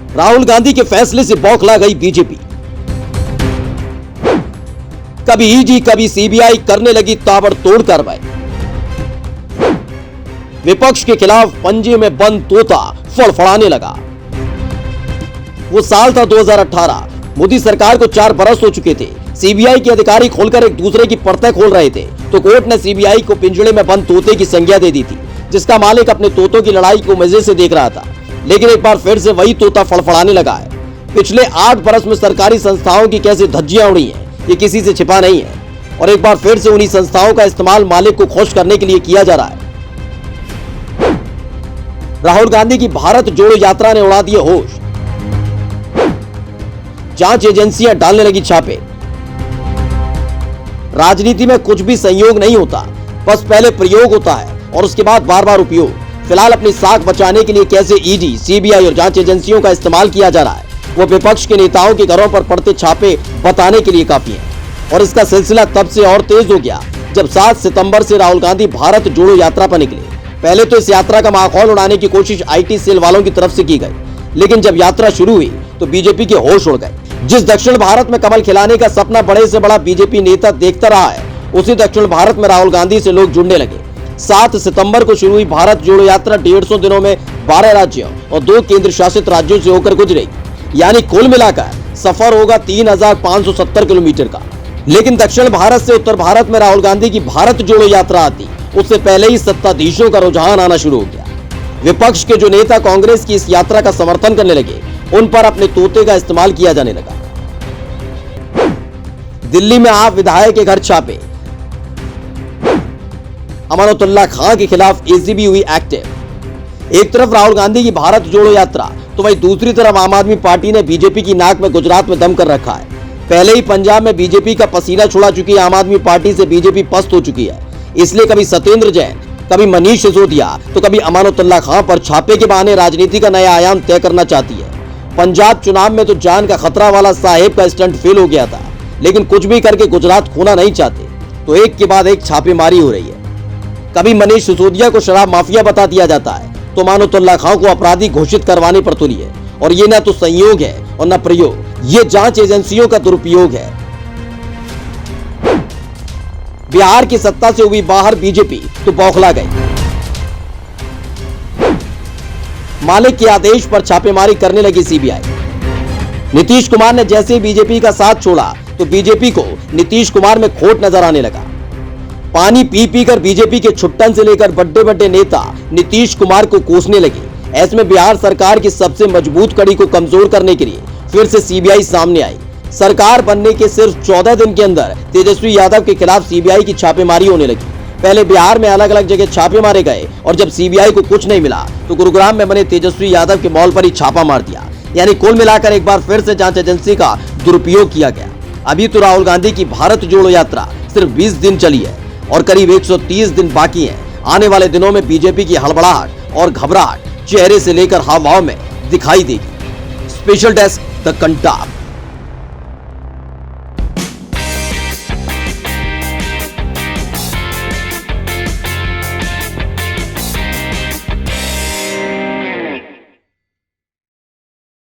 राहुल गांधी के फैसले से बौखला गई बीजेपी। कभी ईडी कभी सीबीआई करने लगी ताबड़तोड़ कार्रवाई। विपक्ष के खिलाफ पंजे में बंद तोता फड़फड़ाने लगा। वो साल था 2018। मोदी सरकार को 4 बरस हो चुके थे। सीबीआई के अधिकारी खोलकर एक दूसरे की परतें खोल रहे थे तो कोर्ट ने सीबीआई को पिंजड़े में बंद तोते की संज्ञा दे दी थी, जिसका मालिक अपने तोतों की लड़ाई को मजे से देख रहा था। लेकिन एक बार फिर से वही तोता फड़फड़ाने लगा है। पिछले 8 बरस में सरकारी संस्थाओं की कैसे धज्जियां उड़ी हैं, ये किसी से छिपा नहीं है। और एक बार फिर से उन्हीं संस्थाओं का इस्तेमाल मालिक को खुश करने के लिए किया जा रहा है। राहुल गांधी की भारत जोड़ो यात्रा ने उड़ा दिए होश। जांच एजेंसियां डालने लगी छापे। राजनीति में कुछ भी संयोग नहीं होता, बस पहले प्रयोग होता है और उसके बाद बार बार उपयोग। फिलहाल अपनी साख बचाने के लिए कैसे ईडी, सीबीआई और जांच एजेंसियों का इस्तेमाल किया जा रहा है, वो विपक्ष के नेताओं के घरों पर पड़ते छापे बताने के लिए काफी है। और इसका सिलसिला तब से और तेज हो गया जब 7 सितंबर से राहुल गांधी भारत जोड़ो यात्रा पर निकले। पहले तो इस यात्रा का माहौल उड़ाने की कोशिश आईटी सेल वालों की तरफ से की गई, लेकिन जब यात्रा शुरू हुई तो बीजेपी के होश उड़ गए। जिस दक्षिण भारत में कमल खिलाने का सपना बड़े से बड़ा बीजेपी नेता देखता रहा है, उसी दक्षिण भारत में राहुल गांधी से लोग जुड़ने लगे। 7 सितंबर को शुरू हुई भारत जोड़ो यात्रा 150 दिनों में 12 राज्यों और 2 केंद्र शासित राज्यों से होकर गुजरेगी। यानी कुल मिलाकर सफर होगा 3570 किलोमीटर का। लेकिन दक्षिण भारत से उत्तर भारत में राहुल गांधी की भारत जोड़ो यात्रा आती, उससे पहले ही सत्ताधीशों का रुझान आना शुरू हो गया। विपक्ष के जो नेता कांग्रेस की इस यात्रा का समर्थन करने लगे, उन पर अपने तोते का इस्तेमाल किया जाने लगा। दिल्ली में आप विधायक के घर छापे। अमानतुल्लाह खान के खिलाफ एसीबी हुई एक्टिव। एक तरफ राहुल गांधी की भारत जोड़ो यात्रा, तो वहीं दूसरी तरफ आम आदमी पार्टी ने बीजेपी की नाक में गुजरात में दम कर रखा है। पहले ही पंजाब में बीजेपी का पसीना छुड़ा चुकी आम आदमी पार्टी से बीजेपी पस्त हो चुकी है। इसलिए कभी सत्येंद्र जैन, कभी मनीष सिसोदिया तो कभी अमानतुल्लाह खान पर छापे के बहाने राजनीति का नया आयाम तय करना चाहती है। पंजाब चुनाव में तो जान का खतरा वाला साहेब का स्टंट फेल हो गया था, लेकिन कुछ भी करके गुजरात खोना नहीं चाहते, तो एक के बाद एक छापेमारी हो रही है। कभी मनीष सिसोदिया को शराब माफिया बता दिया जाता है, तो अमानतुल्लाह खान को अपराधी घोषित करवाने पर तुली है। और ये न तो संयोग है और न प्रयोग, ये जांच एजेंसियों का दुरुपयोग है। बिहार की सत्ता से हुई बाहर बीजेपी तो बौखला गई। मालिक के आदेश पर छापेमारी करने लगी सीबीआई। नीतीश कुमार ने जैसे ही बीजेपी का साथ छोड़ा तो बीजेपी को नीतीश कुमार में खोट नजर आने लगा। पानी पी पी कर बीजेपी के छुट्टन से लेकर बड़े नेता नीतीश कुमार को कोसने लगे। ऐसे में बिहार सरकार की सबसे मजबूत कड़ी को कमजोर करने के लिए फिर से सीबीआई सामने आई। सरकार बनने के सिर्फ 14 दिन के अंदर तेजस्वी यादव के खिलाफ सीबीआई की छापेमारी होने लगी। पहले बिहार में अलग अलग जगह छापे मारे गए और जब सीबीआई को कुछ नहीं मिला तो गुरुग्राम में बने तेजस्वी यादव के मॉल पर ही छापा मार दिया। यानी कुल मिलाकर एक बार फिर से जांच एजेंसी का दुरुपयोग किया गया। अभी तो राहुल गांधी की भारत जोड़ो यात्रा सिर्फ 20 दिन चली है और करीब 130 दिन बाकी हैं। आने वाले दिनों में बीजेपी की हड़बड़ाहट और घबराहट चेहरे से लेकर हाव भाव में दिखाई देगी। Special desk the Kantap.